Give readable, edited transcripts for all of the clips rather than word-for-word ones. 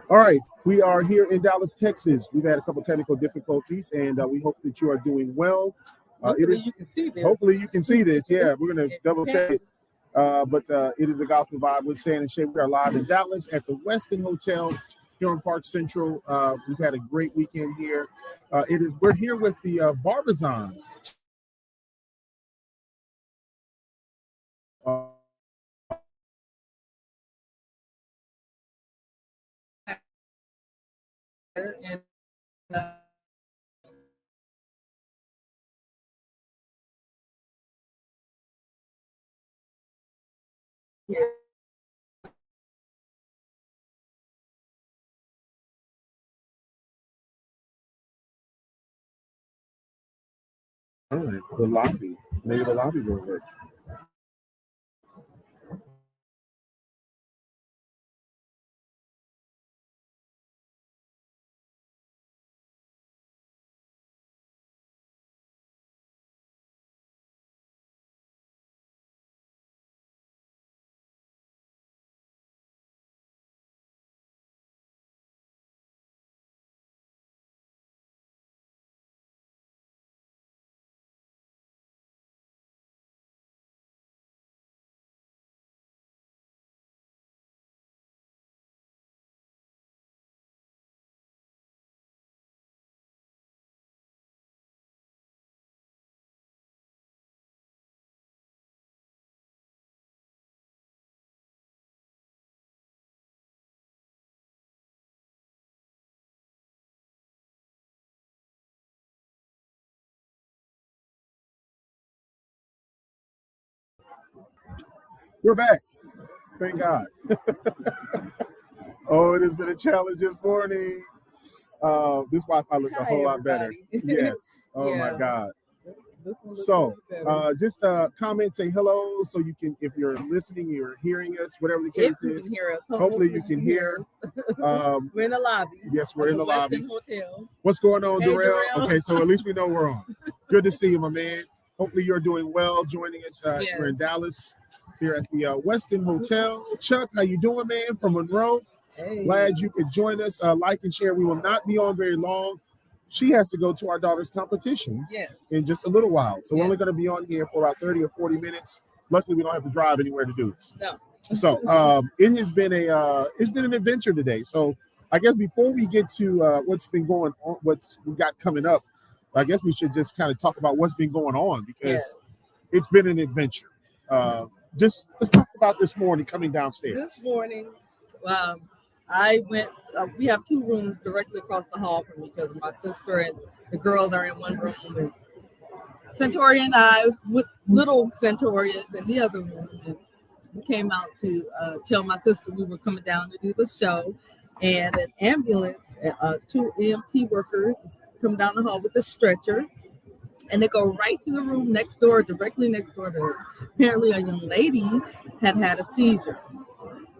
All right, we are here in Dallas, Texas. We've had a couple technical difficulties, and we hope that you are doing well. Hopefully you can see this. Hopefully you can see this. Yeah, we're going to double check it. But it is the Gospel Vibe with San and Shae. We are live in Dallas at the Westin Hotel here in Park Central. We've had a great weekend here. We're here with the Barbizon. And All right, the lobby. Maybe the lobby will work. We're back. Thank God. Oh, it has been a challenge this morning. This Wi-Fi looks a whole lot better. Yes. Oh my God. So just comment, say hello, so you can, if you're listening, you're hearing us, whatever the case is. Hopefully you can hear. We're in the lobby. Yes, we're in the lobby. Hotel. What's going on, Hey, Darrell? Darrell. Okay, so at least we know we're on. Good to see you, my man. Hopefully you're doing well, joining us. We're in Dallas here at the Westin Hotel. Chuck, how you doing, man, from Monroe? Hey. Glad you could join us. Like and share. We will not be on very long. She has to go to our daughter's competition in just a little while. So we're only going to be on here for about 30 or 40 minutes. Luckily, we don't have to drive anywhere to do this. No. So it has been an adventure today. So I guess before we get to what's been going on, what's we got coming up, I guess we should just kind of talk about what's been going on because it's been an adventure. Just let's talk about this morning coming downstairs. This morning, I went. We have two rooms directly across the hall from each other. My sister and the girls are in one room, and Centauri and I, with little Centaurians, in the other room. And we came out to tell my sister we were coming down to do the show, and an ambulance, two EMT workers come down the hall with a stretcher, and they go right to the room next door, directly next door to us. Apparently, a young lady had a seizure.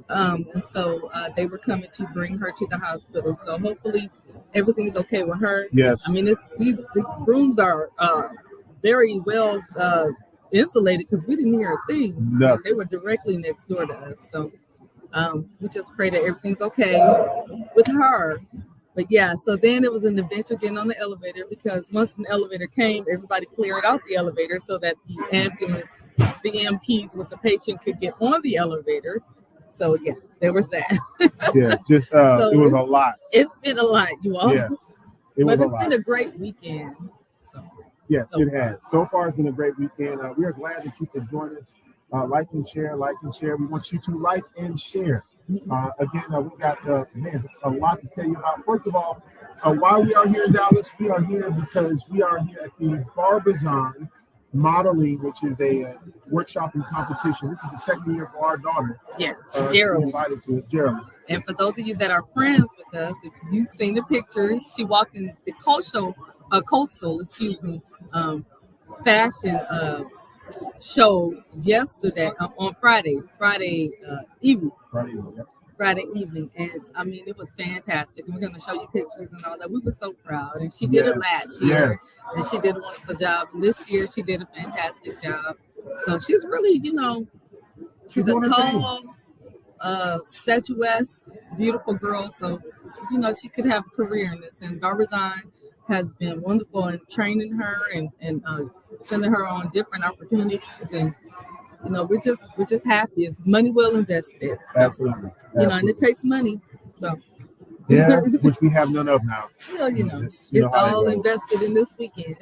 And so they were coming to bring her to the hospital. So hopefully everything's okay with her. Yes. I mean, these rooms are very well insulated because we didn't hear a thing. Nothing. They were directly next door to us. So we just pray that everything's okay with her. But yeah, so then it was an adventure getting on the elevator because once an elevator came, everybody cleared out the elevator so that the ambulance, the EMTs with the patient could get on the elevator. So yeah, there was that. Yeah, just so it was a lot. It's been a lot, you all. Yes, it was a lot. But it's been a great weekend. So yes, it has. So far, it's been a great weekend. We are glad that you could join us. Like and share, like and share. We want you to like and share. Again, we got there's a lot to tell you about. First of all, why we are here in Dallas, we are here because we are here at the Barbizon Modeling, which is a workshop and competition. This is the second year for our daughter. Yes, Gerald. Invited to us, Gerald. And for those of you that are friends with us, if you've seen the pictures, she walked in the coastal fashion show yesterday on Friday evening. Friday evening, and I mean it was fantastic. And we're going to show you pictures and all that. We were so proud, and she did it last year, and she did a wonderful job. And this year, she did a fantastic job. So she's really, she's a tall, statuesque, beautiful girl. So, she could have a career in this. And Barbizon has been wonderful in training her and sending her on different opportunities. And we're just happy. It's money well invested. So, Absolutely. and it takes money. So. Yeah, which we have none of now. It's all invested in this weekend.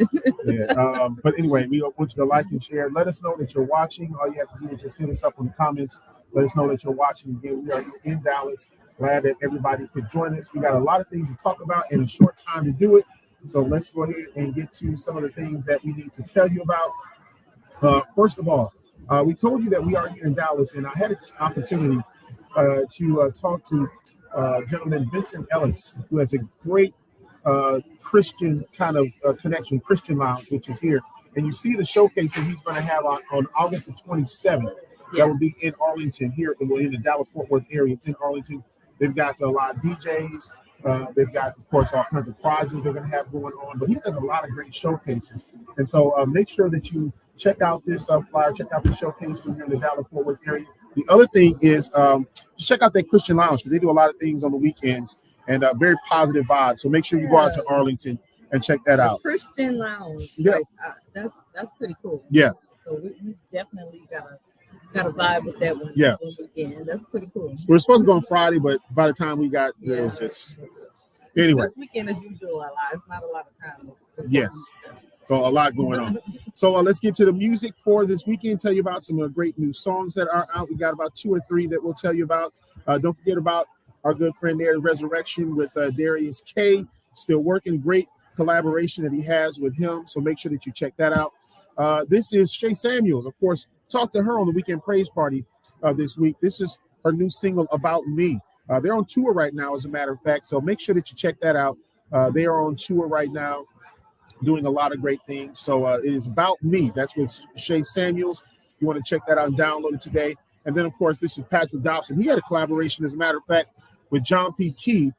Yeah. But anyway, we want you to like and share. Let us know that you're watching. All you have to do is just hit us up in the comments. Let us know that you're watching. Again, we are here in Dallas. Glad that everybody could join us. We got a lot of things to talk about in a short time to do it. So let's go ahead and get to some of the things that we need to tell you about. First of all, we told you that we are here in Dallas, and I had an opportunity to talk to gentleman Vincent Ellis, who has a great Christian kind of connection, Christian Lounge, which is here. And you see the showcase that he's going to have on August the 27th. That will be in Arlington, here in the Dallas-Fort Worth area. It's in Arlington. They've got a lot of DJs. They've got, of course, all kinds of prizes they're going to have going on. But he does a lot of great showcases. And so make sure that you check out this flyer, check out the showcase when you're in the Dallas-Fort Worth area. The other thing is just check out that Christian Lounge, because they do a lot of things on the weekends and very positive vibes. So make sure you go out to Arlington and check that out. Christian Lounge. Yeah. That's pretty cool. Yeah. So we definitely got a vibe with that one. Yeah. Weekend. That's pretty cool. We're supposed to go on Friday, but by the time we got there, it was just anyway. This weekend, as usual, it's not a lot of time. Yes. So a lot going on. So let's get to the music for this weekend. Tell you about some great new songs that are out. We got about 2 or 3 that we'll tell you about. Don't forget about our good friend there, Resurrection with Darius K. Still working. Great collaboration that he has with him. So make sure that you check that out. This is Shae Samuels. Of course, talked to her on the Weekend Praise Party this week. This is her new single, About Me. They're on tour right now, as a matter of fact. So make sure that you check that out. They are on tour right now, doing a lot of great things. So it is About Me. That's with Shae Samuels. You want to check that out and download it today. And then, of course, this is Patrick Dobson. He had a collaboration, as a matter of fact, with John P. Key.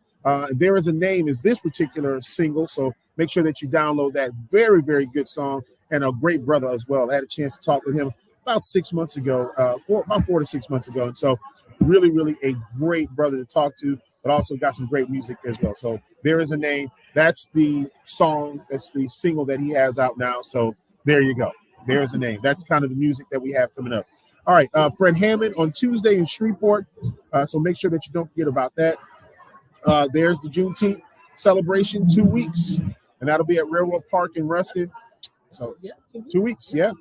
There Is a Name is this particular single. So make sure that you download that. Very, very good song, and a great brother as well. I had a chance to talk with him about 6 months ago, about 4 to 6 months ago. And so really, really a great brother to talk to, but also got some great music as well. So There Is a Name. That's the song. That's the single that he has out now. So there you go. There Is a Name. That's kind of the music that we have coming up. All right. Fred Hammond on Tuesday in Shreveport. So make sure that you don't forget about that. There's the Juneteenth celebration, 2 weeks, and that'll be at Railroad Park in Ruston. So 2 weeks. Yeah.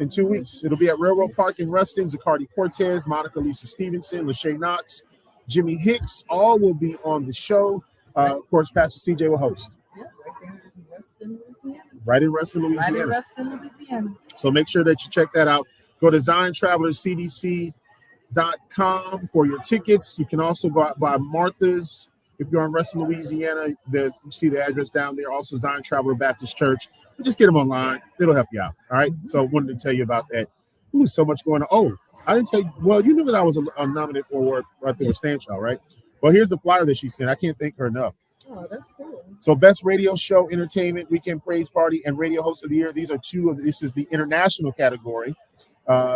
In 2 weeks, it'll be at Railroad Park in Ruston. Zacardi Cortez, Monica Lisa Stevenson, Lachey Knox, Jimmy Hicks, all will be on the show. Of course, Pastor CJ will host. Yeah, right there in Ruston, Louisiana. Right in Ruston, Louisiana. Right in Ruston, Louisiana. So make sure that you check that out. Go to ZionTravelerCDC.com for your tickets. You can also go out by Martha's. If you're in Ruston, Louisiana, you see the address down there. Also, Zion Traveler Baptist Church. Just get them online. It'll help you out. All right. So I wanted to tell you about that. Ooh, so much going on. Oh, I didn't tell you. Well, you knew that I was nominated for an award right there with Stan Shaw, right? Well, here's the flyer that she sent. I can't thank her enough. Oh, that's cool. So Best Radio Show, Entertainment, Weekend Praise Party, and Radio Host of the Year. These are this is the international category.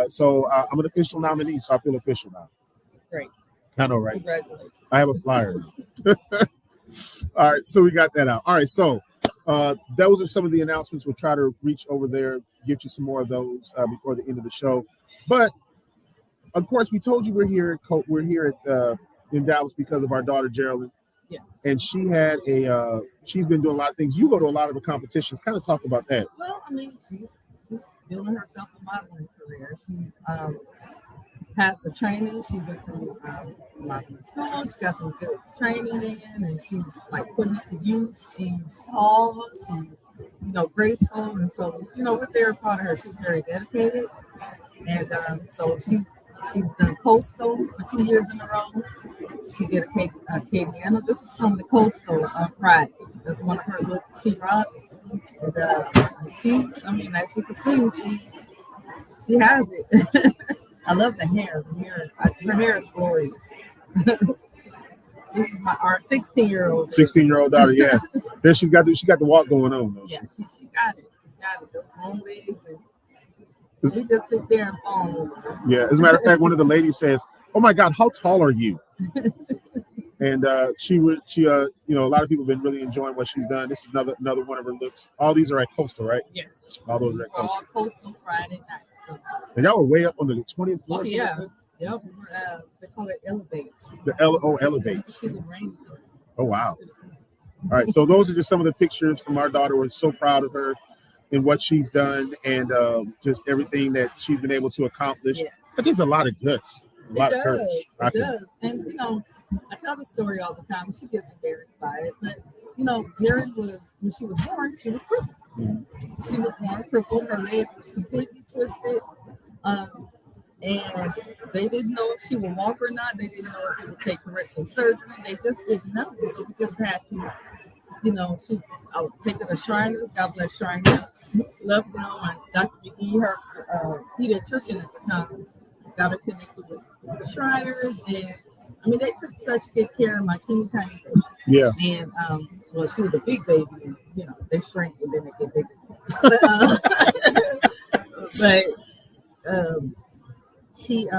So I'm an official nominee, so I feel official now. Great. I know, right? Congratulations. I have a flyer. All right, so we got that out. All right, so those are some of the announcements. We'll try to reach over there, get you some more of those before the end of the show. But of course, we told you we're here in Dallas because of our daughter Geraldine. Yes. And she had she's been doing a lot of things. You go to a lot of the competitions. Kind of talk about that. Well, I mean, she's building herself a modeling career. She's passed the training. She went through modeling school. She got some good training in, and she's like putting it to use. She's tall. She's graceful, and so we're very proud of her. She's very dedicated, and so she's done Coastal for 2 years in a row. She did a Acadiana. This is from the Coastal on Friday. That's one of her looks she brought. And as you can see, she has it. I love the hair. Her hair is glorious. This is our 16-year-old. 16-year-old daughter, yeah. Then she got the walk going on though. Yeah, she got it. She got it. Those long legs, and we just sit there and fall over. Yeah, as a matter of fact, one of the ladies says, oh my God, how tall are you? And she a lot of people have been really enjoying what she's done. This is another one of her looks. All these are at Coastal, right? Yes. All those are at Coastal. All Coastal Friday night. So. And y'all were way up on the 20th floor. Oh yeah. Yep. They call it Elevate. Elevate. See the rain. Oh wow. All right. So those are just some of the pictures from our daughter. We're so proud of her and what she's done, and just everything that she's been able to accomplish. Yes. That takes a lot of guts, a lot of courage. It does. And I tell the story all the time. She gets embarrassed by it, but Jerry was, when she was born, she was crippled. Mm-hmm. She was born crippled. Her leg was completely twisted, and they didn't know if she would walk or not. They didn't know if it would take corrective surgery. They just didn't know. So we just had to, I would take her to Shriners. God bless Shriners. Loved them. Dr. McGee, her pediatrician at the time, got her connected with Shriners, and they took such good care of my teeny tiny baby. Yeah. And she was a big baby, and they shrink and then they get bigger. But she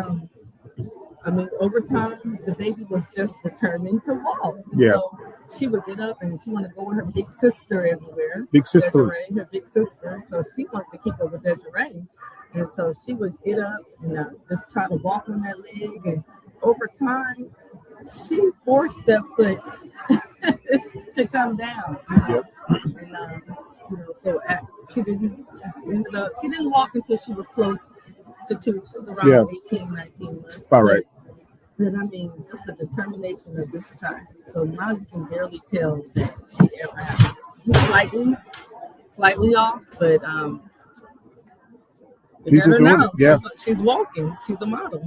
over time the baby was just determined to walk. Yeah. So she would get up and she wanted to go with her big sister everywhere. Big sister. Desiree, her big sister. So she wanted to keep up with Desiree. And so she would get up and just try to walk on that leg. And over time, she forced that foot to come down. Yep. And so she didn't walk until she was close to 2. She was around 18, 19 months. All right. But just the determination of this child. So now you can barely tell that she ever had slightly off, but you never know. Yeah. She's walking. She's a model.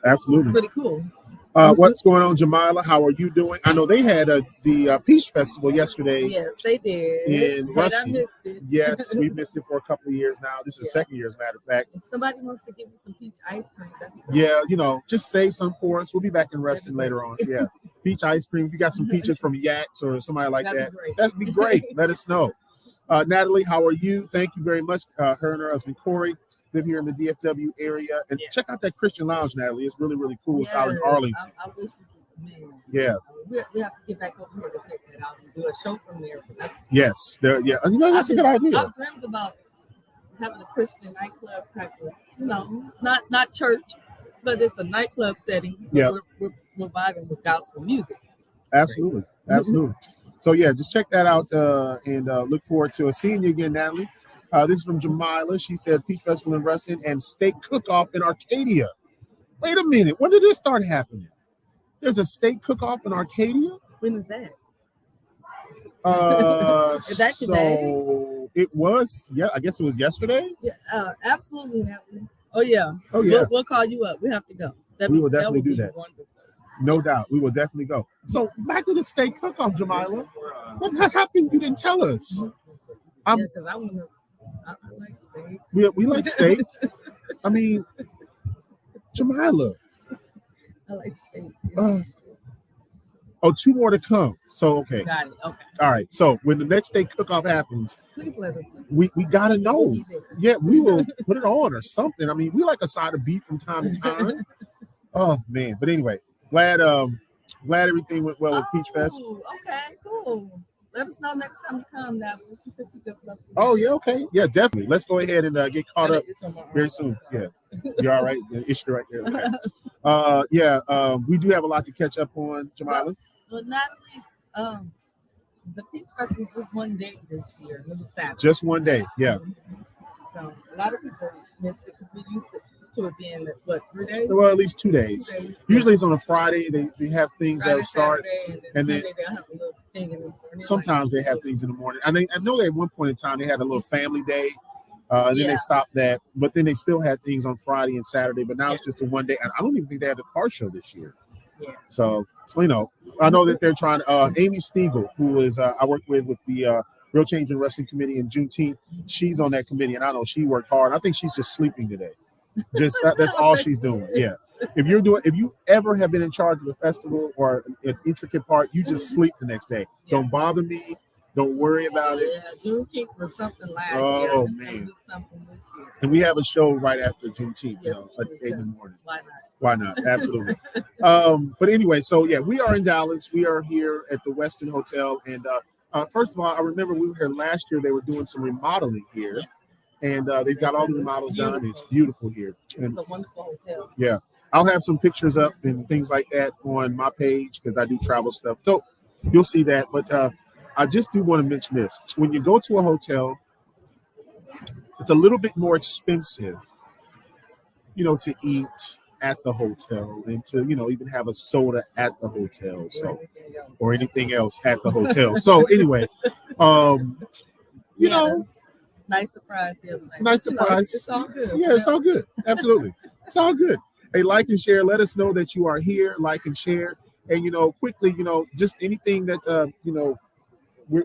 Absolutely. It's pretty cool. What's going on, Jamila? How are you doing? I know they had the Peach Festival yesterday. Yes, they did. In Rusty. I missed it. Yes, we've missed it for a couple of years now. This is the second year, as a matter of fact. If somebody wants to give me some peach ice cream. Yeah, just save some for us. We'll be back in Reston later on. Yeah, peach ice cream. If you got some peaches from Yaks or somebody like that'd be great. Let us know. Natalie, how are you? Thank you very much. Her and her husband Corey live here in the DFW area, and check out that Christian Lounge, Natalie. It's really, really cool. It's out in Arlington. I wish we could, man. Yeah. We have to get back over here to check that out and do a show from there. Yes, that's a good idea. I've dreamed about having a Christian nightclub type of, not church, but it's a nightclub setting. Yeah. We're vibing with gospel music. Absolutely. Absolutely. So, just check that out and look forward to seeing you again, Natalie. This is from Jamila. She said Peach Festival in Ruston and steak cook-off in Arcadia. Wait a minute. When did this start happening? There's a steak cook-off in Arcadia? When is that? Is that today? So it was, I guess it was yesterday? Yeah, absolutely, Natalie. Oh, yeah. We'll call you up. We have to go. We will definitely do that. Wonderful. No doubt. We will definitely go. So back to the steak cook-off, Jamila. What happened? You didn't tell us. Because I like steak. We like steak. Jamila. I like steak. 2 more to come. So, okay. Got it. Okay. All right. So, when the next steak cook-off happens, please let us know. We got to know. Yeah, we will put it on or something. We like a side of beef from time to time. Oh, man. But anyway, glad everything went well with Peach Fest. Okay, cool. Let us know next time you come, Natalie. She said she just left. Oh, yeah, okay. Yeah, definitely. Let's go ahead and get caught up very soon. Yeah. You're all right? Issue right there. Okay. We do have a lot to catch up on, Jamila. Well, Natalie, the Peach Fest was just one day this year. It was Saturday. Just one day, yeah. So a lot of people missed it because we used to it being, 3 days? Well, at least 2 days. 2 days. Usually it's on a Friday. They have things that start. Saturday, and then they'll have a little thing in the morning. Sometimes they have things in the morning. I know that at one point in time they had a little family day. Then they stopped that. But then they still had things on Friday and Saturday. But now it's just a one day. And I don't even think they had a car show this year. Yeah. So, I know that they're trying to, Amy Stiegel, who is, I work with the Real Change in Wrestling Committee in Juneteenth. She's on that committee, and I know she worked hard. I think she's just sleeping today. That's all she's doing. Yeah. If you ever have been in charge of a festival or an intricate part, you just sleep the next day. Yeah. Don't bother me. Don't worry about it. Yeah, Juneteenth was something last year. Oh It's gonna man. do something this year. And we have a show right after Juneteenth, Yes, at we 8 in do. the morning. Why not? Why not? Absolutely. But anyway, so yeah, we are in Dallas. We are here at the Westin Hotel. And first of all, I remember we were here last year. They were doing some remodeling here. And they've got all the remodels done. It's beautiful here. And It's a wonderful hotel. yeah, I'll have some pictures up and things like that on my page because I do travel stuff. So you'll see that. But I just do want to mention this. When you go to a hotel, it's a little bit more expensive, to eat at the hotel and to, even have a soda at the hotel. So, or anything else at the hotel. So anyway, you know, nice surprise the other night. nice surprise. It's all good. Yeah, it's all good. Absolutely. It's all good. Hey, like and share. Let us know that you are here. Like and share. And, quickly, just anything that, we're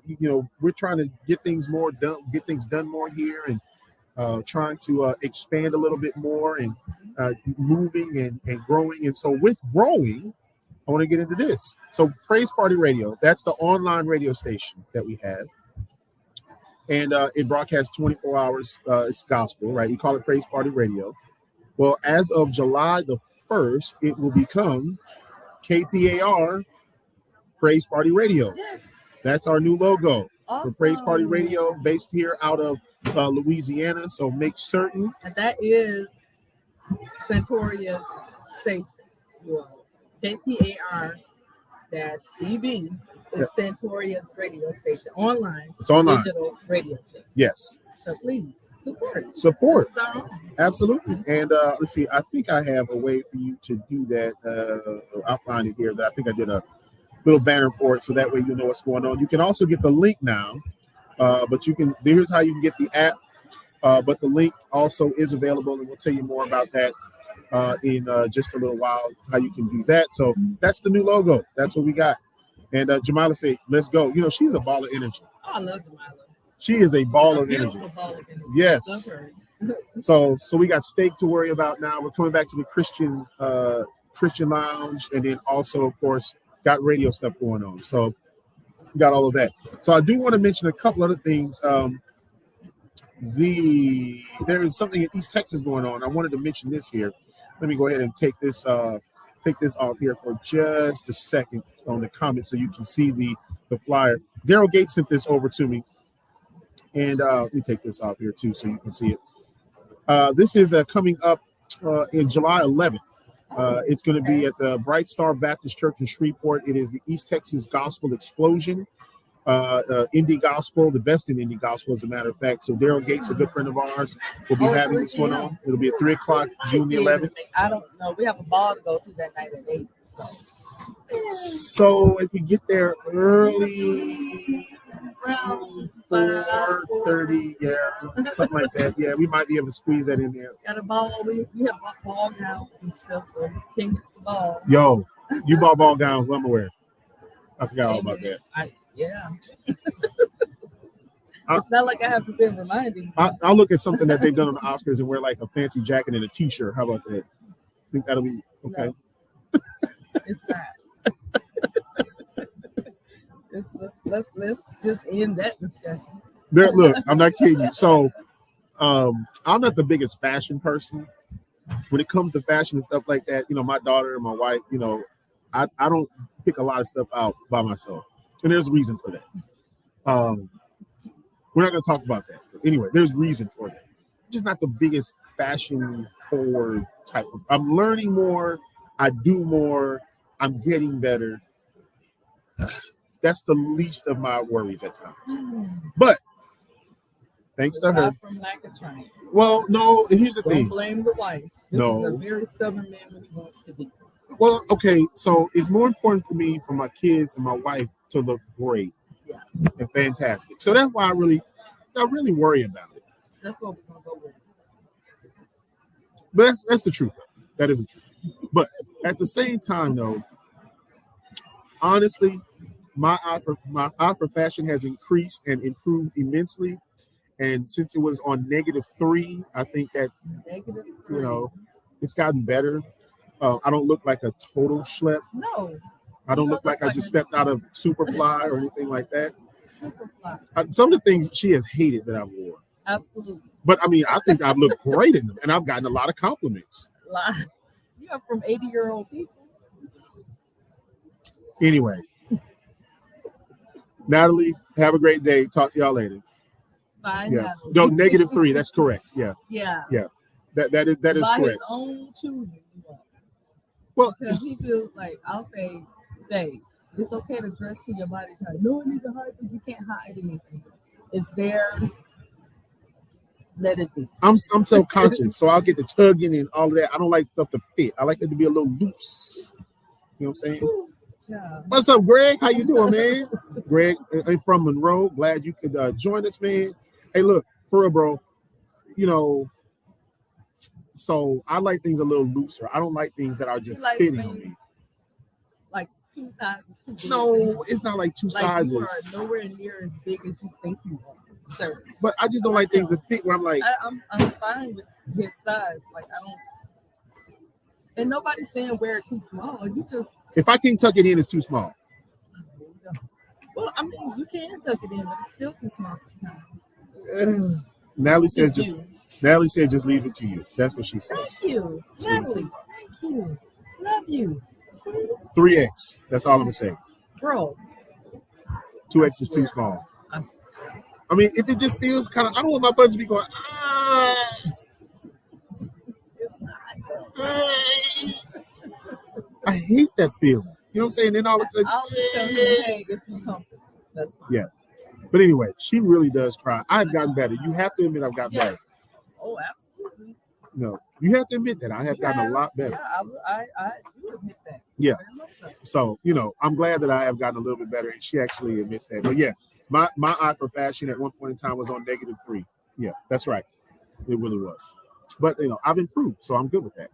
trying to get things done more here and trying to expand a little bit more and moving and growing. And so with growing, I want to get into this. So Praise Party Radio, that's the online radio station that we have. And it broadcasts 24 hours. It's gospel, right? We call it Praise Party Radio. Well, as of July the 1st, it will become KPAR Praise Party Radio. Yes. That's our new logo Awesome. for Praise Party Radio, based here out of Louisiana. So make certain. And that is Centuria's station. KPAR-DB is Centuria's radio station. Online. It's online. Digital radio station. Yes. So please support. Support. This is our own. Absolutely. And let's see. I think I have a way for you to do that. I'll find it here. I think I did a little banner for it, so that way you know what's going on. You can also get the link now, but here's how you can get the app. But the link also is available, and we'll tell you more about that in just a little while, how you can do that. So that's the new logo. That's what we got. And Jamila said, let's go. She's a ball of energy. Oh, I love Jamila. She is a ball of energy. Ball of energy. Yes. So we got steak to worry about now. We're coming back to the Christian lounge, and then also, of course, got radio stuff going on. So got all of that. So I do want to mention a couple other things. There is something in East Texas going on. I wanted to mention this here. Let me go ahead and take this off here for just a second on the comment so you can see the flyer. Daryl Gates sent this over to me. And let me take this off here too so you can see it. This is coming up in July 11th. It's going to be at the Bright Star Baptist Church in Shreveport. It is the East Texas Gospel Explosion. Indie Gospel, the best in Indie Gospel, as a matter of fact. So Daryl Gates, a good friend of ours, will be having this going on. It'll be at 3 o'clock, June the 11th. I don't know. We have a ball to go to that night at 8. So if we get there early, around 4:30, yeah, something like that. Yeah, we might be able to squeeze that in there. Got a ball. We have ball gowns and stuff, so we can't miss the ball. Yo, you bought ball gowns. What I'm aware. I forgot all about that. Yeah. It's not like I haven't been reminding. I'll look at something that they've done on the Oscars and wear like a fancy jacket and a T-shirt. How about that? Think that'll be okay? No, it's not. Let's just end that discussion. Look, I'm not kidding you. So, I'm not the biggest fashion person. When it comes to fashion and stuff like that, my daughter and my wife, I don't pick a lot of stuff out by myself, and there's a reason for that. We're not going to talk about that. But anyway, there's reason for that. I'm just not the biggest fashion forward type of. I'm learning more. I do more. I'm getting better. That's the least of my worries at times. But thanks to her. From lack of trying. Well, no, here's the thing. Don't blame the wife. This is a very stubborn man when he wants to be. Well, okay, so it's more important for me, for my kids and my wife to look great and fantastic. So that's why I really worry about it. That's what we're gonna go with. But that's the truth. That is the truth. But at the same time, though, honestly, my eye for fashion has increased and improved immensely. And since it was on -3, I think that it's gotten better. I don't look like a total schlep. No. I don't look like I just stepped out of Superfly or anything like that. Super fly. Some of the things she has hated that I wore. Absolutely. But I mean, I think I've looked great in them, and I've gotten a lot of compliments. Lies. Yeah, from 80-year-old people. Anyway, Natalie, have a great day. Talk to y'all later. Bye, Yeah. Natalie. No, -3. That's correct. Yeah. Yeah. Yeah. That is By correct. his own choosing. Well, because he feels like I'll say, "Babe, it's okay to dress to your body type. No one needs to hide because you can't hide anything. It's there. Let it be." I'm self-conscious, so I'll get the tugging and all of that. I don't like stuff to fit. I like it to be a little loose. You know what I'm saying? Yeah. What's up, Greg? How you doing, man? Greg, I'm from Monroe. Glad you could join us, man. Hey, look, for real, bro. You know, so I like things a little looser. I don't like things that are just fitting on me. Like 2 sizes too big. No, it's not like 2 sizes. You are nowhere near as big as you think you are, sir. But I just don't like things to fit where I'm like, I'm fine with his size. Like I don't. And nobody's saying wear it too small. You just. If I can't tuck it in, it's too small. Well, I mean, you can tuck it in, but it's still too small sometimes. Natalie said just leave it to you. That's what she says. Thank you, Natalie. Thank you. Love you. See? 3X. That's all I'm gonna say. Bro. 2X is too small. I mean, if it just feels kind of, I don't want my buttons to be going. I hate that feeling. You know what I'm saying? Then all of a sudden, I'll just tell him, hey, if you're comfortable, that's fine. Yeah. But anyway, she really does try. I've gotten better. You have to admit I've gotten better. Oh, absolutely. No, you have to admit that I have gotten a lot better. Yeah, I do admit that. Yeah. So, I'm glad that I have gotten a little bit better, and she actually admits that. But yeah, my eye for fashion at one point in time was on -3. Yeah, that's right. It really was. But I've improved, so I'm good with that.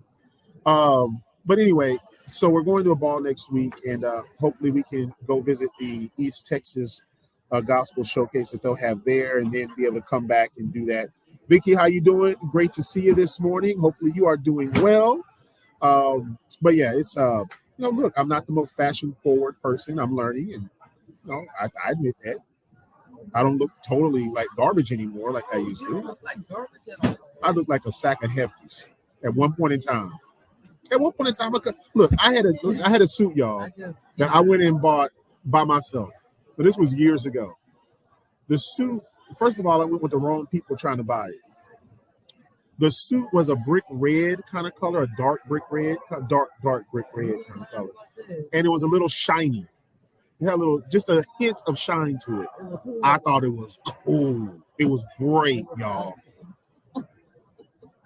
But anyway, so we're going to a ball next week, and hopefully we can go visit the East Texas Gospel Showcase that they'll have there, and then be able to come back and do that. Vicky, how you doing? Great to see you this morning. Hopefully you are doing well. But yeah, it's look, I'm not the most fashion forward person. I'm learning, and I admit that. I don't look totally like garbage anymore like I used to. You don't look like garbage at all. I look like a sack of hefties at one point in time. Look, I had a suit, y'all, that I went and bought by myself. But this was years ago. The suit, first of all, I went with the wrong people trying to buy it. The suit was a brick red kind of color, a dark brick red kind of color. And it was a little shiny. It had just a hint of shine to it. I thought it was cool. It was great, y'all.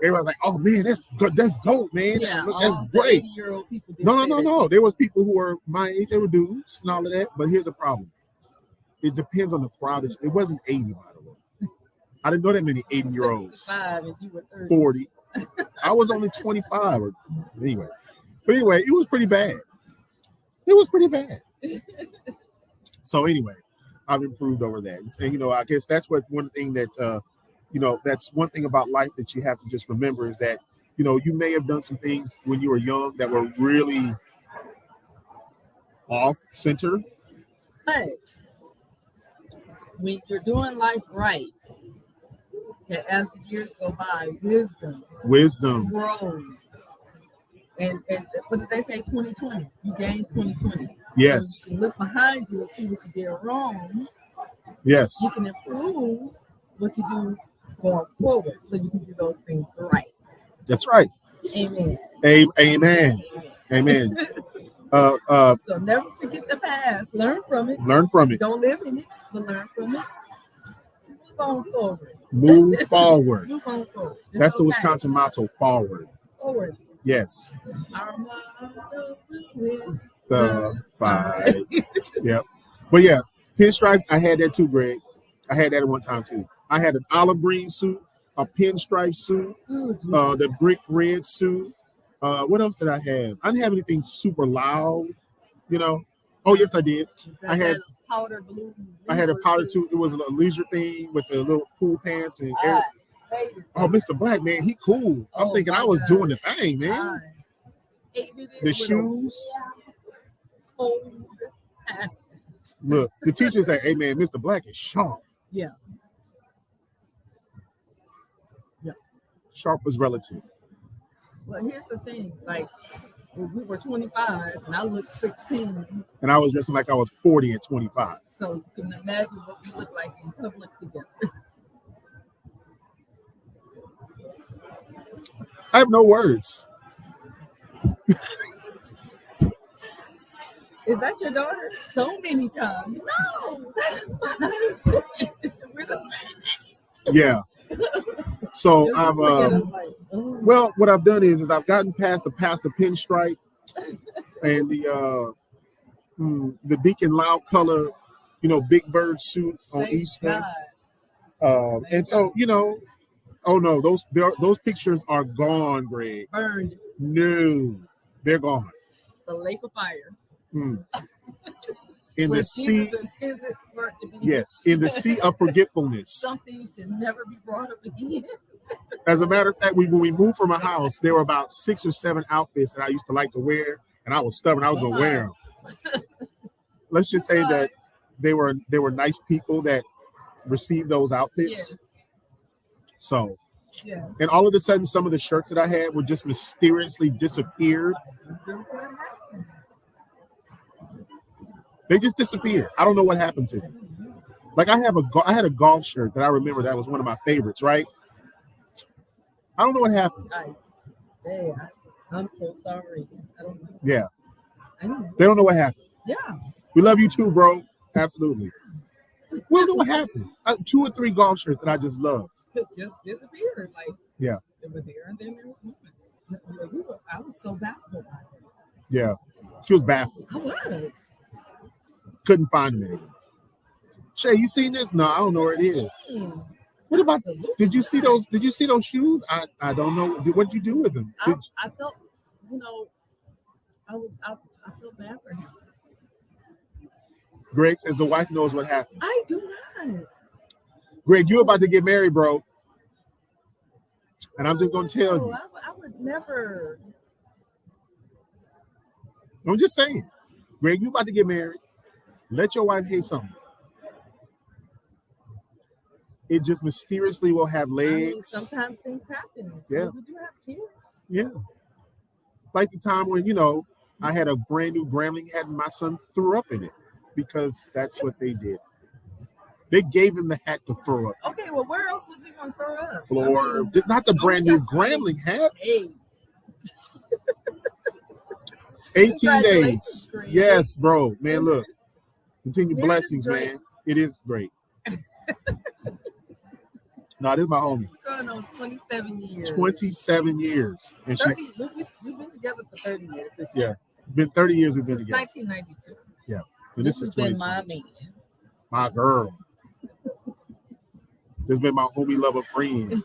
Everybody's like, "Oh man, that's good. That's dope, man. Yeah, that's great." 80-year-old people No. There was people who were my age. They were dudes and all of that. But here's the problem. It depends on the crowd. It wasn't 80, by the way. I didn't know that many 80-year-olds. 40. I was only 25. Anyway. But anyway, it was pretty bad. So anyway, I've improved over that. And I guess that's one thing that that's one thing about life that you have to just remember is that, you may have done some things when you were young that were really off center. But when you're doing life right, as the years go by, wisdom grows. And what did they say? 2020. You gain 2020. Yes. So you look behind you and see what you did wrong. Yes. You can improve what you do going forward, so you can do those things right. That's right. Amen. Amen. So never forget the past. Learn from it. Don't live in it, but learn from it. Move on forward. Move forward. Move on forward. That's the Wisconsin motto. Forward. Yes. Our motto is the fight. Yep. But yeah, pinstripes. I had that too, Greg. I had that at one time too. I had an olive green suit, a pinstripe suit, the brick red suit. What else did I have? I didn't have anything super loud, Oh, yes, I did. I had powder blue. I had a powder suit. It was a leisure thing with the little pool pants and oh, Mr. Black, man, he cool. I'm thinking I was doing the thing, man. The shoes. Cold passion. Look, the teacher say, "Hey man, Mr. Black is sharp." Yeah. Yeah. Sharp is relative. Well, here's the thing. Like, we were 25 and I looked 16. And I was dressing like I was 40 at 25. So you can imagine what we look like in public together. I have no words. Is that your daughter? So many times. No, that's my husband. We're the same age. Yeah. So You'll I've just look at us like, oh. well, what I've done is I've gotten past the pinstripe and the Deacon Loud color, Big Bird suit on Thank Easter. God. And so, oh no, those pictures are gone, Greg. Burned. No, they're gone. The lake of fire. In the sea, yes, in the sea of forgetfulness. Something should never be brought up again. As a matter of fact, when we moved from a house, there were about 6 or 7 outfits that I used to like to wear, and I was stubborn. I was gonna wear them. Let's just say that they were nice people that received those outfits. Yes. So, yes. And all of a sudden, some of the shirts that I had were just mysteriously disappeared. They just disappeared. I don't know what happened to them. Like I had a golf shirt that I remember that was one of my favorites, right? I don't know what happened. I'm so sorry. I don't know. Yeah. I don't know. They don't know what happened. Yeah. We love you too, bro. Absolutely. We don't know what happened. 2 or 3 golf shirts that I just loved. Just disappeared. Like, yeah. They were there and then they were moving. I was so baffled by it. Yeah. She was baffled. I was. Couldn't find them anymore. Shae, you seen this? No, I don't know where it is. What about? Did you see those? Did you see those shoes? I don't know. What did you do with them? I felt, I felt bad for him. Greg says the wife knows what happened. I do not. Greg, you about to get married, bro. And I'm just gonna tell you. I would never. I'm just saying, Greg, you about to get married. Let your wife hate something. It just mysteriously will have legs. Sometimes things happen. Yeah. We do have kids. Yeah. Like the time when, I had a brand new Gremlin hat and my son threw up in it because that's what they did. They gave him the hat to throw up. Okay, well, where else was he going to throw up? Floor. Not the brand new Gremlin hat. Hey. 18 days. Greg. Yes, bro. Man, look. Continue blessings, man. It is great. No, this is my homie. We're going on 27 years. 27 years. And 30, we've been together for 30 years. Yeah. Been 30 years we've been together. 1992. Yeah. And this is 2020. My man. My girl. This has been my homie, lover, friend.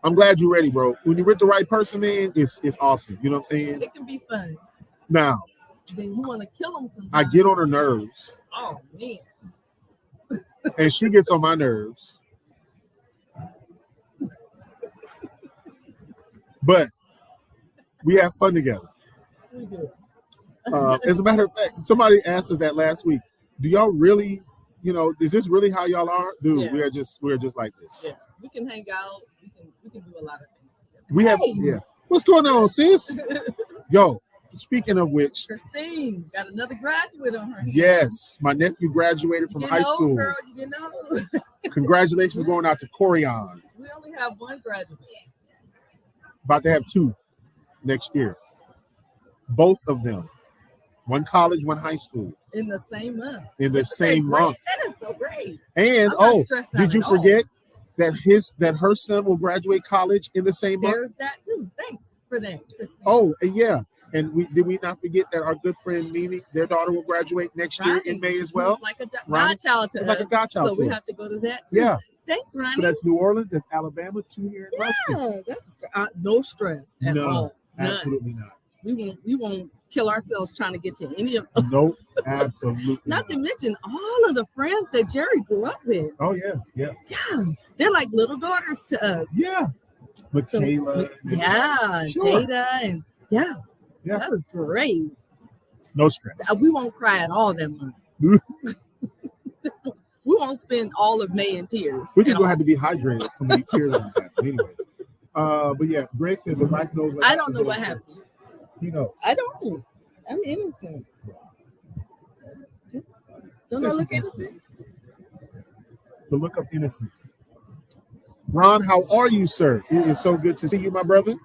I'm glad you're ready, bro. When you're with the right person, man, it's awesome. You know what I'm saying? It can be fun. Now. Then you want to kill them sometimes. I get on her nerves. Oh, man. And she gets on my nerves. But we have fun together. We do. As a matter of fact, somebody asked us that last week. Do y'all really, is this really how y'all are? Dude, yeah. we're just like this. Yeah. We can hang out. We can do a lot of things together. We have, yeah. What's going on, sis? Yo, speaking of which, Christine got another graduate on her hands. Yes, my nephew graduated from high school. Girl, you know. Congratulations going out to Corian. We only have one graduate. About to have 2 next year. Both of them. One college, one high school. In the same month. In the same month. That is so great. And did you forget that her son will graduate college in the same month? There's that too. Thanks for that. Oh, yeah. And did we not forget that our good friend Mimi, their daughter will graduate next year in May as well? It's like a godchild to us. Like a godchild. So we have to go to that too. Yeah. Thanks, Ronnie. So that's New Orleans, that's Alabama, 2 here in Ruston. Yeah, that's no stress at all. None. Absolutely not. We won't kill ourselves trying to get to any of us. Nope, absolutely not to mention all of the friends that Jerry grew up with. Oh, yeah. Yeah, they're like little daughters to us. Yeah. Michaela. Sure. Jada, and yeah. That was great. No stress. We won't cry at all that month. We won't spend all of May in tears. We're just gonna have to be hydrated. So many tears on that. Anyway. But yeah, Greg said the wife knows. I don't know what happened. He knows. I don't. I'm innocent. Don't I look innocent? The look of innocence. Ron, how are you, sir? It is so good to see you, my brother.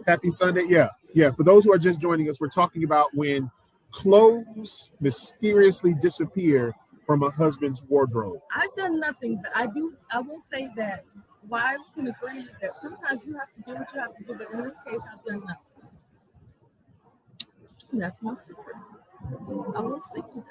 Happy Sunday. Yeah. For those who are just joining us, we're talking about when clothes mysteriously disappear from a husband's wardrobe. I've done nothing, but I will say that wives can agree that sometimes you have to do what you have to do, but in this case, I've done nothing. And that's my story. I will stick to that.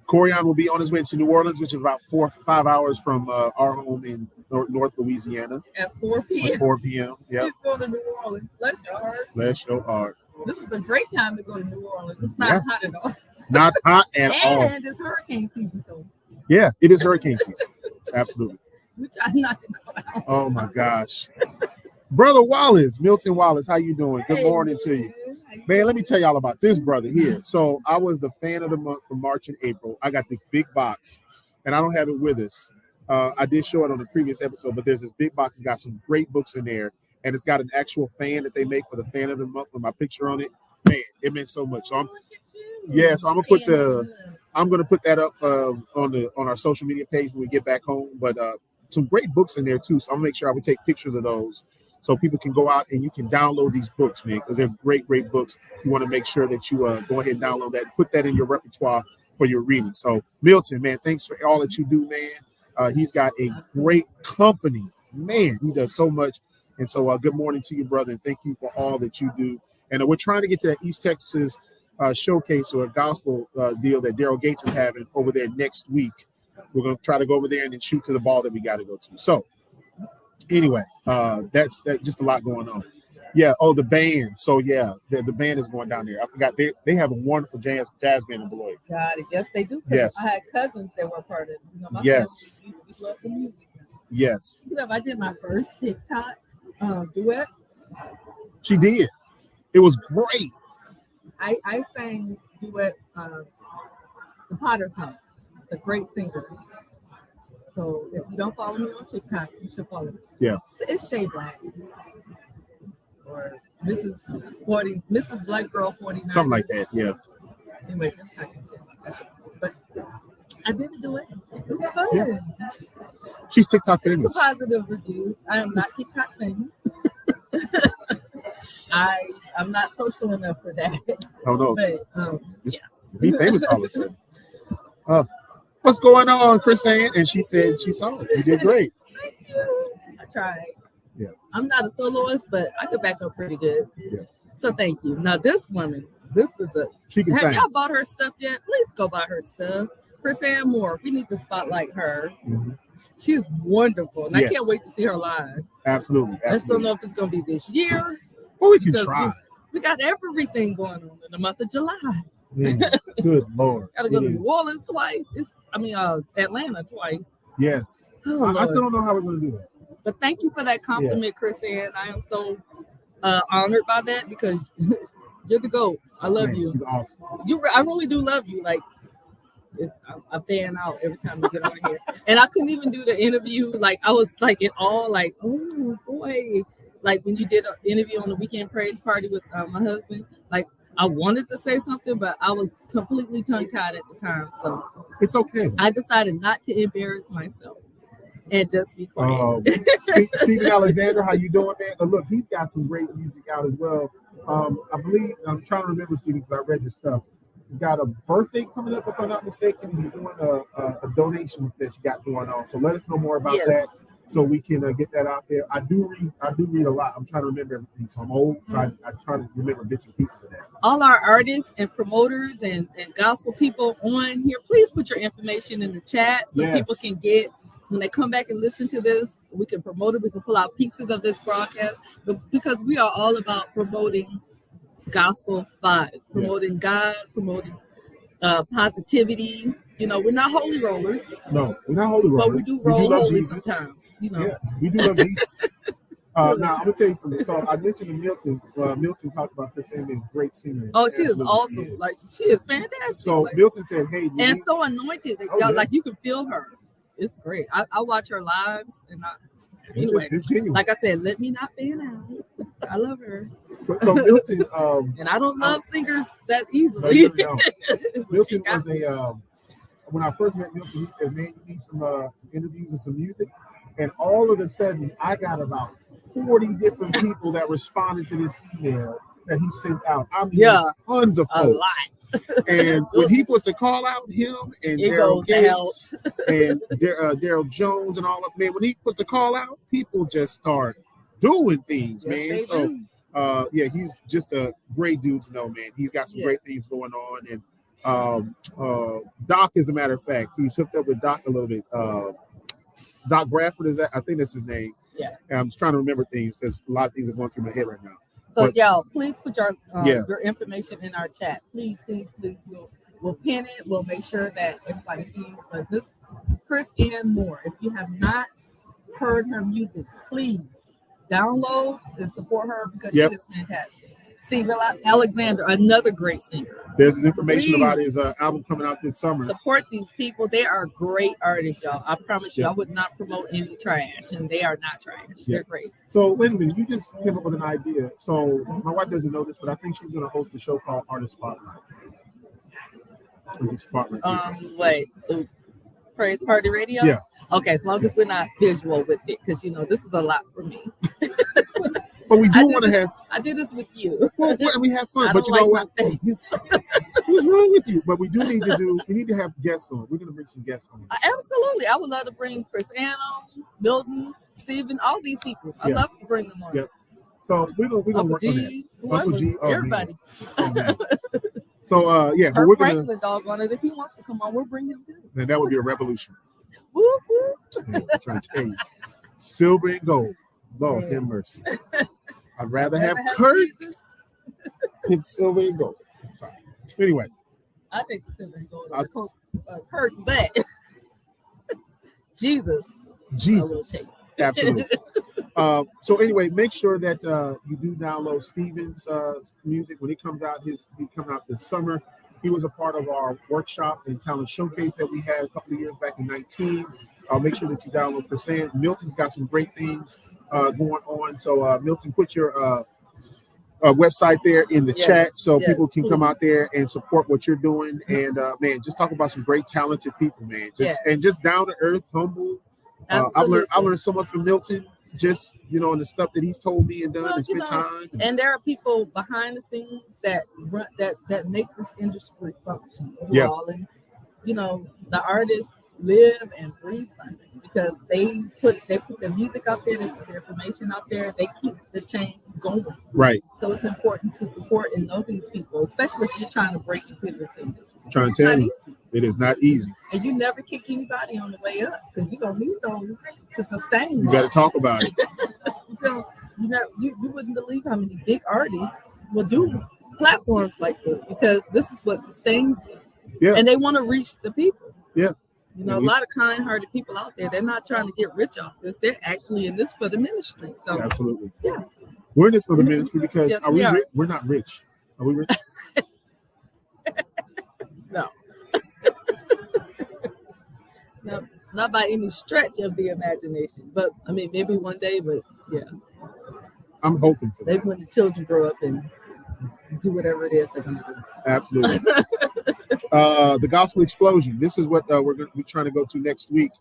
Corian will be on his way to New Orleans, which is about 4 or 5 hours from our home in North Louisiana. At 4 p.m. At 4 p.m. Yeah. He's going to New Orleans. Bless your heart. Bless your heart. This is a great time to go to New Orleans. It's not hot at all. Not hot at all. And it's hurricane season, so. Yeah, it is hurricane season. Absolutely. We try not to go out. Oh my gosh. Brother Wallace, Milton Wallace, how you doing? Good morning to you. Man, let me tell y'all about this brother here. So I was the fan of the month for March and April. I got this big box, and I don't have it with us. I did show it on the previous episode, but there's this big box. It's got some great books in there, and it's got an actual fan that they make for the fan of the month with my picture on it. Man, it meant so much. So I'm gonna put that up on our social media page when we get back home. But some great books in there too. So I'm gonna make sure I would take pictures of those so people can go out and you can download these books, man, because they're great books. You want to make sure that you go ahead and download that, put that in your repertoire for your reading. So Milton, man, thanks for all that you do, man. He's got a great company, man. He does so much. And so good morning to you, brother, and thank you for all that you do. And we're trying to get to that East Texas showcase or a gospel deal that Daryl Gates is having over there next week. We're going to try to go over there and then shoot to the ball that we got to go to. So anyway, that's just a lot going on. Yeah. Oh, the band. So yeah, the band is going down there. I forgot they have a wonderful jazz band in Beloit. Got it. Yes, they do. Yes. I had cousins that were part of it. My yes. Family, we love the music. Yes. I did my first TikTok duet. She did. It was great. I sang duet The Potter's House, the great singer. So if you don't follow me on TikTok, you should follow me. Yeah. It's Shae Black. Or Mrs. Black Girl 49. Something like that, yeah. Anyway, just talking shit about that shit. But I did a duet. It was fun. Yeah. She's TikTok famous. Positive reviews. I am not TikTok famous. I'm not social enough for that. Oh no. But yeah. Be famous all of a sudden. What's going on, Chris Ann? And she said she saw it. You did great. Thank you. I tried. Yeah. I'm not a soloist, but I could back up pretty good. Yeah. So thank you. Now this woman, this is she can have sing. Y'all bought her stuff yet? Please go buy her stuff. Chris Ann Moore. We need to spotlight her. Mm-hmm. She's wonderful. And I can't wait to see her live. Absolutely. I just don't know if it's gonna be this year. Well, we can try. We got everything going on in the month of July. Good Lord. Gotta go to New Orleans twice. Atlanta twice. Yes. Oh, I still don't know how we're going to do that. But thank you for that compliment, Chris Ann. I am so honored by that because you're the GOAT. I love you. She's awesome. I really do love you. Like, I fan out every time you get on here. And I couldn't even do the interview. Like, I was like in awe, like, oh boy. Like when you did an interview on the Weekend Praise Party with my husband, like I wanted to say something, but I was completely tongue-tied at the time. So it's okay. I decided not to embarrass myself and just be quiet. Stephen Alexander, how you doing, man? Look, he's got some great music out as well. I believe, I'm trying to remember, Stephen, because I read your stuff. He's got a birthday coming up, if I'm not mistaken, and you're doing a donation that you got going on. So let us know more about that. So we can get that out there. I do read a lot. I'm trying to remember everything. So I'm old, so I try to remember bits and pieces of that. All our artists and promoters and gospel people on here, please put your information in the chat so people can get, when they come back and listen to this, we can promote it. We can pull out pieces of this broadcast, but because we are all about promoting gospel vibes, promoting God, promoting positivity. You know, we're not holy rollers. No, we're not holy rollers. But we do roll holy sometimes. You know, we do love Jesus. Now I'm gonna tell you something. So I mentioned to Milton. Milton talked about Chris Amy, a great singer. Oh, she is Absolutely, awesome. she is. Like she is fantastic. So like, Milton said, "Hey, and so anointed. Oh, y'all, yeah. like you can feel her. It's great. I watch her lives, and anyway, it's genuine. like I said, let me not fan out. I love her. So Milton, and I don't love singers that easily. No, you really don't. Milton was a when I first met Milton, he said, "Man, you need some interviews and some music." And all of a sudden, I got about 40 different people that responded to this email that he sent out. I mean, tons of folks. A lot. And when he was to call out him and Daryl Gates and Daryl Jones and all of man, when he was to call out, people just start doing things, man. So he's just a great dude to know, man. He's got some great things going on. And Doc, as a matter of fact, he's hooked up with Doc a little bit. Doc Bradford, is that? I think that's his name. Yeah. And I'm just trying to remember things because a lot of things are going through my head right now. So y'all, please put your information in our chat. Please. We'll pin it. We'll make sure that everybody sees. But this Chris Ann Moore, if you have not heard her music, please download and support her because she is fantastic. Steve Alexander, another great singer. There's information about his album coming out this summer. Support these people. They are great artists, y'all. I promise you, I would not promote any trash, and they are not trash. They're great. So, wait a minute. You just came up with an idea. So, my wife doesn't know this, but I think she's going to host a show called Artist Spotlight. Wait. The Praise Party Radio? Yeah. Okay, as long as we're not visual with it, because, this is a lot for me. But we do want to have. I do this with you. Well, we have fun, but you know what? What's wrong with you? But we need to have guests on. We're going to bring some guests on. Absolutely. I would love to bring Chris Ann on, Milton, Stephen, all these people. I'd love to bring them on. Yep. So we're gonna work on that. Uncle G, everybody. So but we're Franklin dog on it. If he wants to come on, we'll bring him too. Then that would be a revolution. Woo, woo. I'm trying to tell you, silver and gold. Lord have mercy. I'd rather have Kurt than silver and gold. I'm sorry. Anyway, I think silver and gold. Kurt, but Jesus. Absolutely. So anyway, make sure that you do download Steven's music when he comes out. He coming out this summer. He was a part of our workshop and talent showcase that we had a couple of years back in 2019. Make sure that you download Percent. Milton's got some great things going on. So Milton, put your website there in the chat so people can come out there and support what you're doing. And man, just talk about some great talented people, man. Just down to earth, humble. I've learned so much from Milton. Just and the stuff that he's told me and done and spent time. And there are people behind the scenes that make this industry function. And the artists live and breathe by it because they put their music out there, they put their information out there, they keep the chain going. Right. So it's important to support and know these people, especially if you're trying to break into this industry. I'm trying to tell you, it is not easy. And you never kick anybody on the way up because you're gonna need those to sustain. You got to talk about it. You wouldn't believe how many big artists will do platforms like this because this is what sustains them. Yeah. And they want to reach the people. Yeah. A lot of kind-hearted people out there, they're not trying to get rich off this. They're actually in this for the ministry. So absolutely. Yeah. We're in this for the ministry because we're not rich. Are we rich? No. No, not by any stretch of the imagination. But I mean maybe one day, but yeah. I'm hoping for that. Maybe when the children grow up and do whatever it is they're gonna do. Absolutely. The Gospel Explosion. This is what we're going to be trying to go to next week.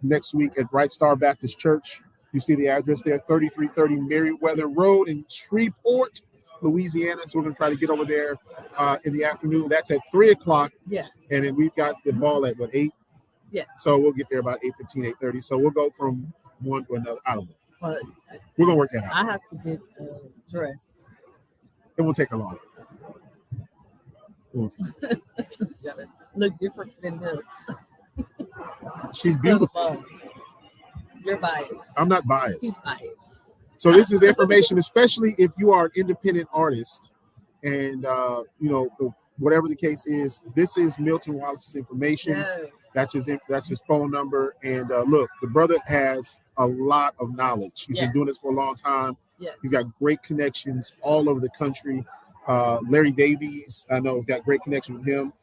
Next week at Bright Star Baptist Church. You see the address there, 3330 Merriweather Road in Shreveport, Louisiana. So we're going to try to get over there in the afternoon. That's at 3:00. Yes. And then we've got the ball at 8? Yes. So we'll get there about 8:15, 8:30. So we'll go from one to another. I don't know. But we're going to work that out. I have to get dressed. It won't take a long. You gotta look different than this. She's beautiful. You're biased. I'm not biased. He's biased. So this is information, especially if you are an independent artist, and whatever the case is. This is Milton Wallace's information. Yeah. That's his phone number. And look, the brother has a lot of knowledge. He's been doing this for a long time. Yes. He's got great connections all over the country. Larry Davies, I know, has got great connection with him.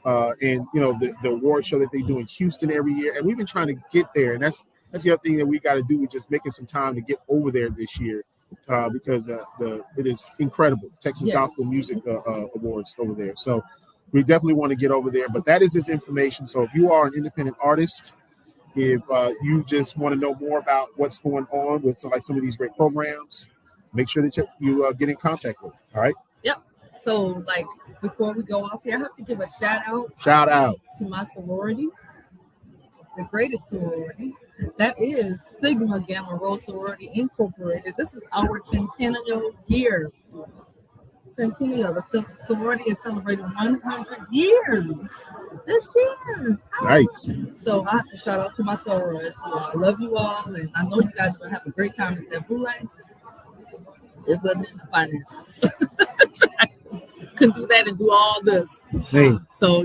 And the award show that they do in Houston every year, and we've been trying to get there, and that's the other thing that we got to do, is just making some time to get over there this year, because it is incredible, Texas Gospel Music Awards over there. So we definitely want to get over there. But that is his information. So if you are an independent artist, if you just want to know more about what's going on with some of these great programs, make sure that you get in contact with him. All right. Yep. So before we go off here, I have to give a shout out to my sorority, the greatest sorority. That is Sigma Gamma Rho Sorority Incorporated. This is our centennial year. The sorority is celebrating 100 years this year. Nice. So I have to shout out to my sorors. I love you all, and I know you guys are going to have a great time at that boule. It wasn't in the finances. Couldn't do that and do all this. Hey. So,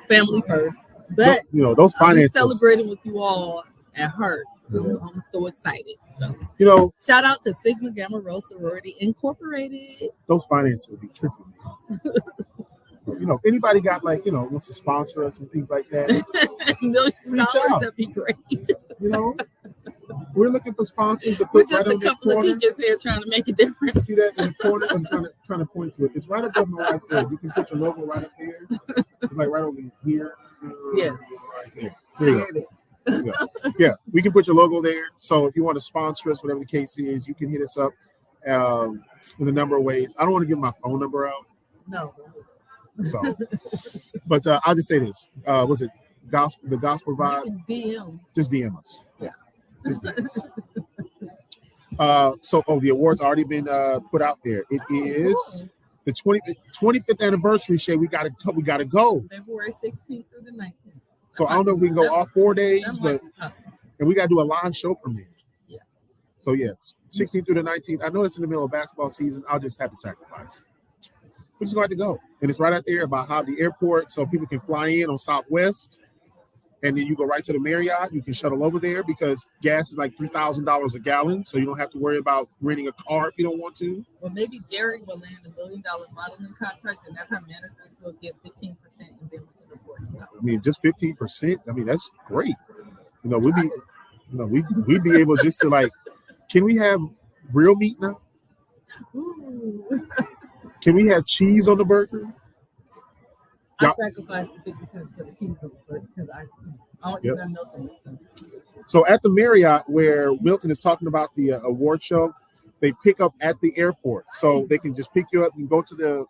family first. But, those finances. I'm celebrating with you all at heart. I'm so excited. So, shout out to Sigma Gamma Rho Sorority Incorporated. Those finances would be tricky. Anybody got wants to sponsor us and things like that? $1 million, that'd be great. We're looking for sponsors to put. We're just a couple of teachers here trying to make a difference. See that in the corner? I'm trying to point to it. It's right above my right there. You can put your logo right up there. It's right over here. Yeah. Right there. There you go. Yeah, we can put your logo there. So if you want to sponsor us, whatever the case is, you can hit us up in a number of ways. I don't want to give my phone number out. No. So, but I'll just say this: was it the gospel vibe? You can DM. Just DM us. Yeah. Just DM us. The award's already been put out there. It is the 25th anniversary. Shae, we gotta go. February 16th through the 19th. So I don't know if we can go all 4 days, and we got to do a live show from there. Yeah. So yes, 16th through the 19th. I know it's in the middle of basketball season. I'll just have to sacrifice. We're just going to have to go, and it's right out there by Hobby Airport, so people can fly in on Southwest, and then you go right to the Marriott. You can shuttle over there because gas is like $3,000 a gallon, so you don't have to worry about renting a car if you don't want to. Well, maybe Jerry will land $1 million modeling contract, and that's how managers will get 15%, and then we can afford it. I mean, just 15%. I mean, that's great. We'd be able just to can we have real meat now? Ooh. Can we have cheese on the burger? I sacrificed the 50 cents for the cheese on the burger because I don't eat nothing else. So at the Marriott, where Wilton is talking about the award show, they pick up at the airport, so they can just pick you up and go to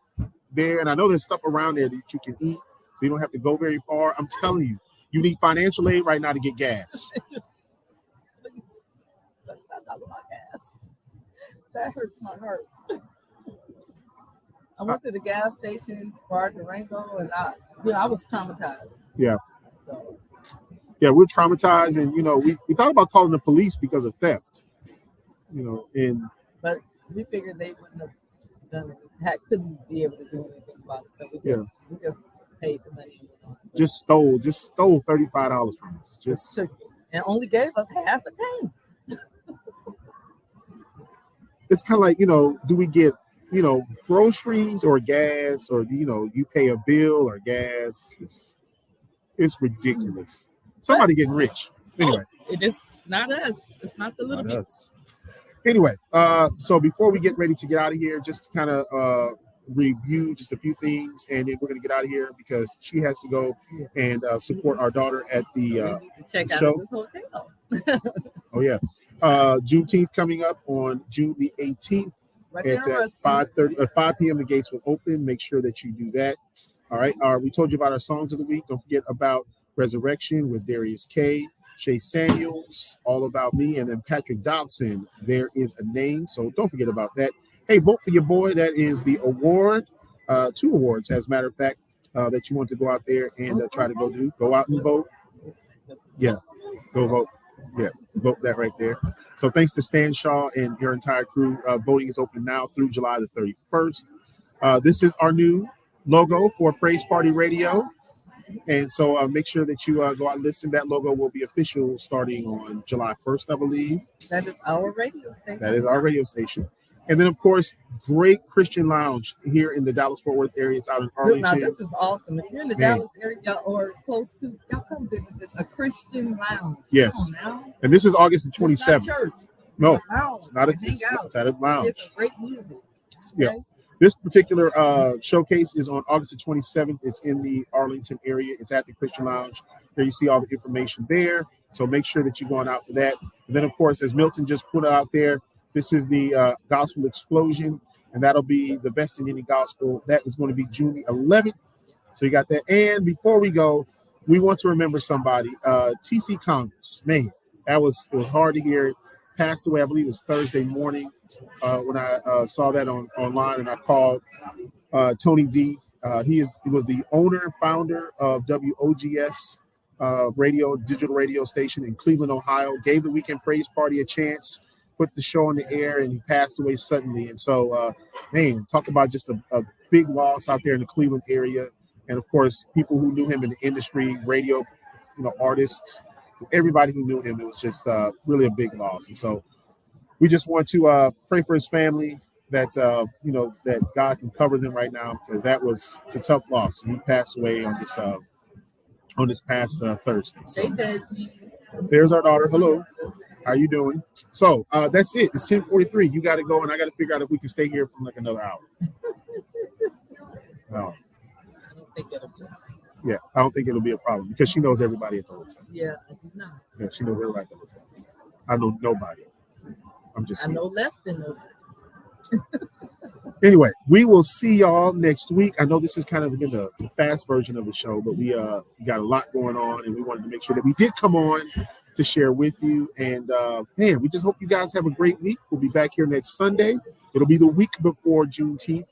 there. And I know there's stuff around there that you can eat, so you don't have to go very far. I'm telling you, you need financial aid right now to get gas. Please, let's not talk about gas. That hurts my heart. I went to the gas station, bar Durango, and I was traumatized. Yeah. So. Yeah, we're traumatized, and we thought about calling the police because of theft. But we figured they wouldn't have done it. Couldn't be able to do anything about it, so we just paid the money. Just stole $35 from us. Just and only gave us half a tank. It's kind of like do we get groceries or gas, or you pay a bill or gas? It's ridiculous. Somebody getting rich. Anyway, it is not us. It's not the little people. Anyway, so before we get ready to get out of here, just kind of review just a few things, and then we're going to get out of here because she has to go and support our daughter at the check show. Out this hotel. Oh yeah, Juneteenth coming up on June the 18th. It's at 5:30 or 5 p.m. The gates will open. Make sure that you do that. All right. We told you about our songs of the week. Don't forget about Resurrection with Darius K, Shae Samuels, All About Me, and then Patrick Dobson. There is a name, so don't forget about that. Hey, vote for your boy. That is the award. 2 awards, as a matter of fact, that you want to go out there and try to go out and vote. Yeah, go vote. Yeah, vote that right there. So thanks to San and Shae and your entire crew. Voting is open now through July the 31st. This is our new logo for Praise Party Radio. And so make sure that you go out and listen. That logo will be official starting on July 1st, I believe. That is our radio station. That is our radio station. And then, of course, great Christian lounge here in the Dallas-Fort Worth area. It's out in Arlington. Now, this is awesome. If you're in the Dallas area or close to, y'all come visit this. A Christian lounge. Yes. And this is August the 27th. It's not church. No, it's a lounge. Not it's at a lounge. It's great music. Okay? Yeah. This particular showcase is on August the 27th. It's in the Arlington area. It's at the Christian Lounge. There you see all the information there. So make sure that you're going out for that. And then, of course, as Milton just put out there, this is the Gospel Explosion, and that'll be the Best in Any Gospel. That is going to be June the 11th. So you got that. And before we go, we want to remember somebody. TC Congress, man, it was hard to hear. Passed away, I believe it was Thursday morning when I saw that online, and I called Tony D. He was the owner, founder of WOGS digital radio station in Cleveland, Ohio. Gave the Weekend Praise Party a chance, put the show on the air, and he passed away suddenly. And so, man, talk about just a big loss out there in the Cleveland area. And of course, people who knew him in the industry, radio, artists. Everybody who knew him, it was just really a big loss. And so we just want to pray for his family that, that God can cover them right now, because it's a tough loss. He passed away on this past Thursday. So there's our daughter. Hello. How you doing? So that's it. It's 10:43. You got to go, and I got to figure out if we can stay here for like another hour. No. I don't think it'll be. Yeah, I don't think it'll be a problem because she knows everybody at the hotel. Yeah, I do not. Yeah, she knows everybody at the hotel. I know nobody. I know less than nobody. Anyway, we will see y'all next week. I know this has kind of been the fast version of the show, but we got a lot going on, and we wanted to make sure that we did come on to share with you. And man, we just hope you guys have a great week. We'll be back here next Sunday. It'll be the week before Juneteenth.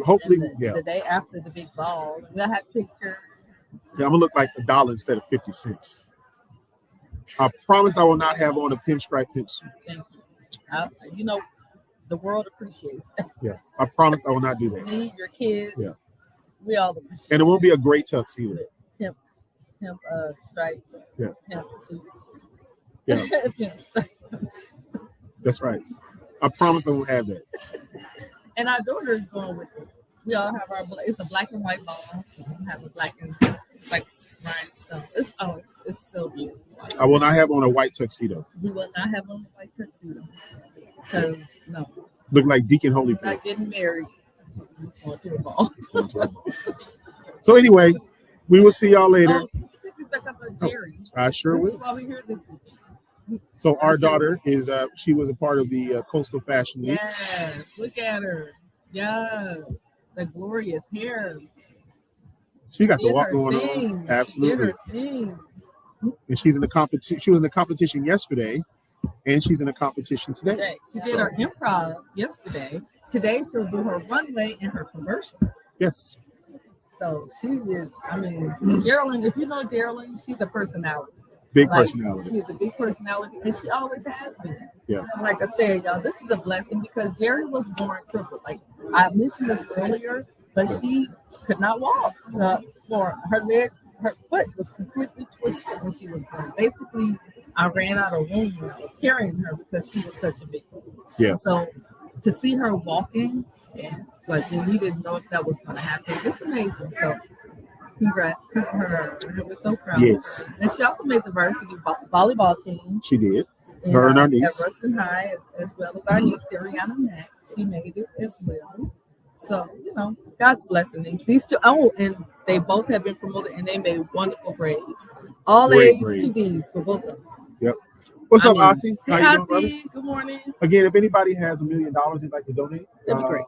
Hopefully, the day after the big ball. We'll have pictures. Yeah, I'm gonna look like $1 instead of 50 cents. I promise I will not have on a pinstripe suit. Thank you. The world appreciates that. Yeah, I promise I will not do that. Me, your kids. Yeah, we all appreciate. And it won't be a gray tux either. Pimp stripe. Yeah. Pimp suit. Yeah. Pimp stripe. That's right. I promise I won't have that. And our daughter is going with us. We all have it's a black and white ball. So we have a black and white rhinestone. It's so beautiful. I will not have on a white tuxedo. We will not have on a white tuxedo. Because, no. Look like Deacon Holy We're not getting married. It's going to a ball. So anyway, we will see y'all later. Pictures back up on Jerry. I sure will. This is why we're here this weekend. So our daughter is she was a part of the Coastal Fashion Week. Yes, look at her. Yes, the glorious hair. She got the walk going on. Absolutely. And she's in the competition. She was in the competition yesterday, and she's in a competition today. She did her improv yesterday. Today she'll do her runway and her commercial. Yes. So she is. Geraldine. If you know Geraldine, she's a personality. Big personality. She's a big personality, and she always has been. Yeah. Like I said, y'all, this is a blessing because Jerry was born crippled. Like I mentioned this earlier, but she could not walk. For her foot was completely twisted when she was born. Basically, I ran out of room when I was carrying her because she was such a big baby. Yeah. So to see her walking, and we didn't know if that was going to happen. It's amazing. So. Congrats to her. We're so proud. Yes. And she also made the varsity volleyball team. She did. Her and our niece. At Ruston High, as well as our niece, Siriana Mack. She made it as well. So, God's blessing these. These two, and they both have been promoted, and they made wonderful grades. All A's, 2 B's for both of them. Yep. What's up, Ossie? Hey, Ossie. Good morning. Again, if anybody has $1 million they'd like to donate, that'd be great.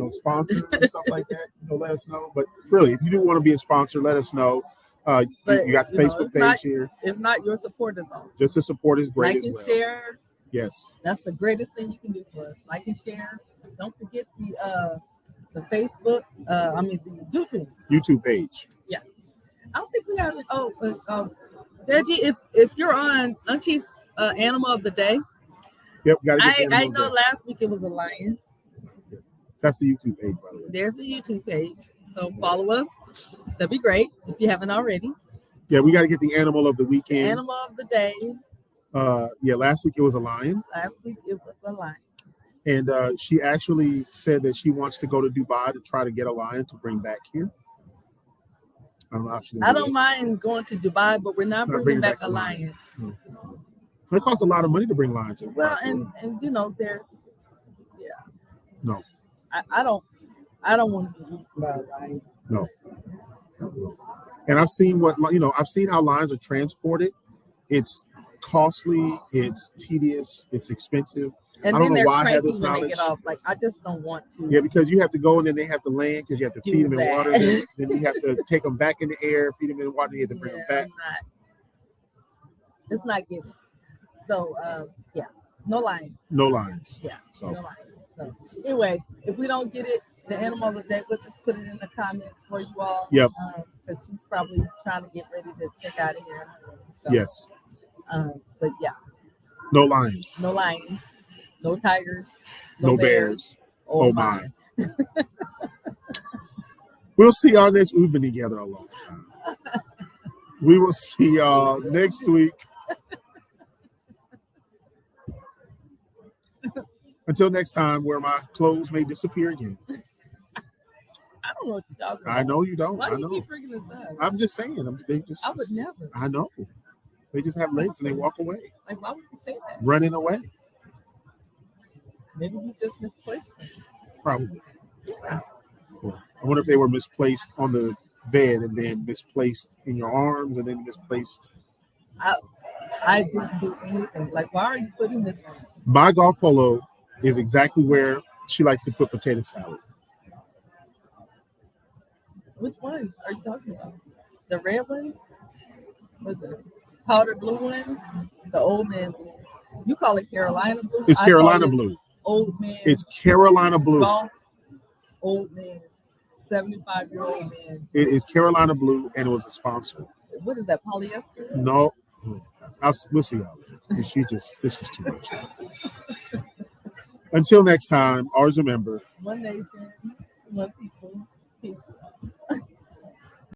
Sponsor or stuff like that, let us know. But really, if you do want to be a sponsor, let us know. You got the Facebook page here. If not, your support is awesome. Just the support is great as well. Like and share. Yes. That's the greatest thing you can do for us. Like and share. Don't forget the Facebook. The YouTube page. Yeah. I don't think we have it. Deji, if you're on Auntie's Animal of the Day. Yep. I know last week it was a lion. That's the YouTube page, by the way. There's the YouTube page. So follow us. That'd be great if you haven't already. Yeah, we got to get the animal of the weekend. Animal of the day. Yeah, last week it was a lion. Last week it was a lion. And she actually said that she wants to go to Dubai to try to get a lion to bring back here. I don't know how she I don't mind going to Dubai, but we're not bringing back a lion. No. It costs a lot of money to bring lions in. Well, and you know, there's no. I don't want to be eaten by a lion. No. And I've seen I've seen how lions are transported. It's costly, it's tedious, it's expensive. And I don't know why I have cranky this when knowledge. they get off. Like, I just don't want to. Yeah, because you have to go and then they have to land because you have to feed them in water. Then you have to take them back in the air, feed them in water. You have to bring them back. It's not giving. So, yeah, no lion. No lions. Yeah, so. No lions. So, anyway, if we don't get it, the animal of the day, we'll just put it in the comments for you all. Yep. Because she's probably trying to get ready to check out of here. So, yes. But yeah. No lions. No lions. No tigers. No bears. Oh my. We'll see y'all next week. We've been together a long time. We will see y'all next week. Until next time, where my clothes may disappear again. I don't know what you're talking about. I know you don't. Why do you keep bringing this up? I'm just saying. I would never. I know. They just have legs and they walk away. Like, why would you say that? Running away. Maybe you just misplaced them. Probably. Well, I wonder if they were misplaced on the bed and then misplaced in your arms and then misplaced. I didn't do anything. Like, why are you putting this on? My golf polo is exactly where she likes to put potato salad. Which one are you talking about? The red one? Or the powder blue one? The old man blue? You call it Carolina blue? It's Carolina blue. Old man. It's Carolina blue. Golf, old man. 75-year-old man. It is Carolina blue, and it was a sponsor. What is that, polyester? No. We'll see y'all. It's just too much. Until next time, always remember. One nation, one people.